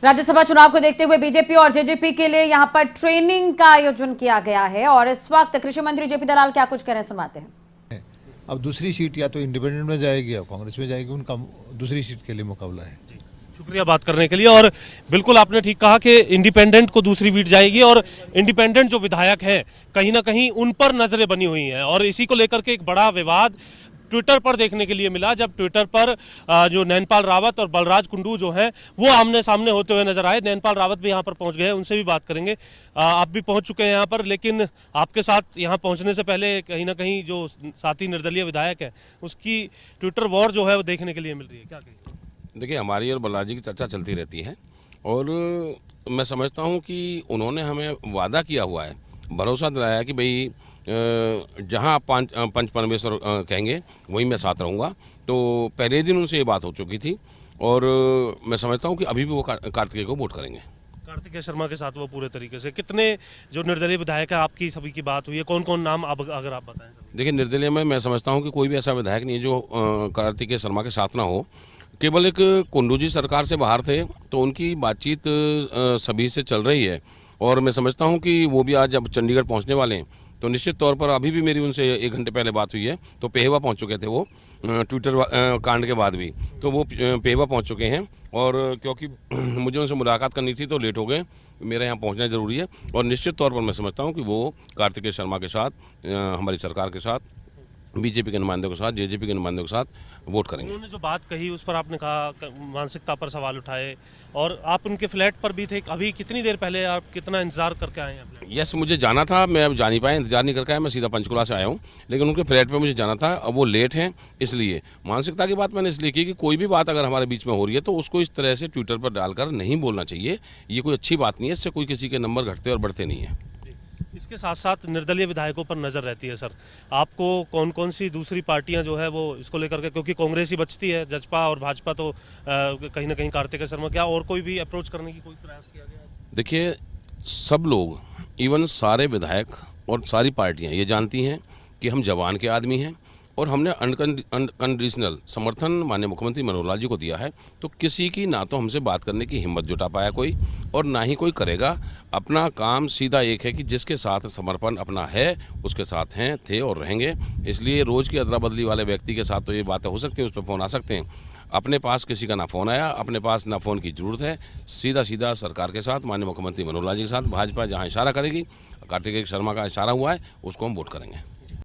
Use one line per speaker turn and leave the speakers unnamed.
राज्यसभा चुनाव को देखते हुए बीजेपी और जेजेपी के लिए यहां पर ट्रेनिंग का आयोजन किया गया है और इस वक्त कृषि मंत्री जेपी दलाल क्या कुछ कह रहे हैं, सुनवाते हैं।
अब दूसरी सीट या तो इंडिपेंडेंट में जाएगी या कांग्रेस में जाएगी, उनका दूसरी सीट के लिए मुकाबला है।
शुक्रिया बात करने के लिए। और बिल्कुल आपने ठीक कहा कि इंडिपेंडेंट को दूसरी सीट जाएगी और इंडिपेंडेंट जो विधायक हैं कहीं ना कहीं उन पर नजरें बनी हुई हैं और इसी को लेकर के एक बड़ा विवाद ट्विटर पर देखने के लिए मिला, जब ट्विटर पर जो नैनपाल रावत और बलराज कुंडू जो हैं वो आमने सामने होते हुए नजर आए। नैनपाल रावत भी यहाँ पर पहुँच गए, उनसे भी बात करेंगे। आप भी पहुँच चुके हैं यहाँ पर, लेकिन आपके साथ यहाँ पहुँचने से पहले कहीं ना कहीं जो साथी निर्दलीय विधायक है उसकी ट्विटर वॉर जो है वो देखने के लिए मिल रही है, क्या कहेंगे?
देखिए, हमारी और बलराज जी की चर्चा चलती रहती है और मैं समझता हूँ कि उन्होंने हमें वादा किया हुआ है, भरोसा दिलाया कि भाई जहाँ आप पंच परमेश्वर कहेंगे वहीं मैं साथ रहूँगा। तो पहले दिन उनसे ये बात हो चुकी थी और मैं समझता हूँ कि अभी भी वो कार्तिकेय को वोट करेंगे।
कार्तिकेय शर्मा के साथ वो पूरे तरीके से। कितने जो निर्दलीय विधायक है आपकी सभी की बात हुई है, कौन कौन नाम अगर आप बताएं?
देखिए, निर्दलीय में मैं समझता हूँ कि कोई भी ऐसा विधायक नहीं है जो कार्तिकेय शर्मा के साथ ना हो। केवल एक कुंडू जी सरकार से बाहर थे तो उनकी बातचीत सभी से चल रही है और मैं समझता हूं कि वो भी आज जब चंडीगढ़ पहुंचने वाले हैं तो निश्चित तौर पर अभी भी मेरी उनसे 1 घंटे पहले बात हुई है। तो पेहवा पहुंच चुके थे वो ट्विटर कांड के बाद भी, तो वो पेहवा पहुंच चुके हैं और क्योंकि मुझे उनसे मुलाकात करनी थी तो लेट हो गए, मेरे यहाँ पहुँचना ज़रूरी है और निश्चित तौर पर मैं समझता हूँ कि वो कार्तिकेय शर्मा के साथ, हमारी सरकार के साथ, बीजेपी के नुमाइंदों के साथ, जेजेपी के नुमाइंदों के साथ वोट करेंगे।
उन्होंने जो बात कही उस पर आपने कहा मानसिकता पर सवाल उठाए और आप उनके फ्लैट पर भी थे। अभी कितनी देर पहले आप कितना इंतजार करके आए हैं?
यस, मुझे जाना था, मैं अब जा नहीं पाया, इंतजार नहीं करके आया, मैं सीधा पंचकुला से आया हूँ, लेकिन उनके फ्लैट पे मुझे जाना था। अब वो लेट हैं, इसलिए मानसिकता की बात मैंने इसलिए की कि कोई भी बात अगर हमारे बीच में हो रही है तो उसको इस तरह से ट्विटर पर डालकर नहीं बोलना चाहिए। ये कोई अच्छी बात नहीं है, इससे कोई किसी के नंबर घटते और बढ़ते नहीं है।
इसके साथ साथ निर्दलीय विधायकों पर नजर रहती है सर, आपको कौन कौन सी दूसरी पार्टियां जो है वो इसको लेकर के, क्योंकि कांग्रेस ही बचती है, जसपा और भाजपा तो कहीं ना कहीं कार्तिकेय शर्मा, क्या और कोई भी अप्रोच करने की कोई प्रयास किया गया?
देखिए, सब लोग, इवन सारे विधायक और सारी पार्टियां ये जानती हैं कि हम जवान के आदमी हैं और हमने अनकंडीशनल समर्थन माननीय मुख्यमंत्री मनोहर लाल जी को दिया है। तो किसी की ना तो हमसे बात करने की हिम्मत जुटा पाया कोई और ना ही कोई करेगा। अपना काम सीधा एक है कि जिसके साथ समर्पण अपना है उसके साथ हैं, थे और रहेंगे। इसलिए रोज़ की अदला बदली वाले व्यक्ति के साथ तो ये बातें हो सकती हैं, उस पर फ़ोन आ सकते हैं। अपने पास किसी का ना फ़ोन आया, अपने पास ना फ़ोन की ज़रूरत है। सीधा सीधा सरकार के साथ, माननीय मुख्यमंत्री मनोहर लाल जी के साथ, भाजपा जहाँ इशारा करेगी, कार्तिकेय शर्मा का इशारा हुआ है, उसको हम वोट करेंगे।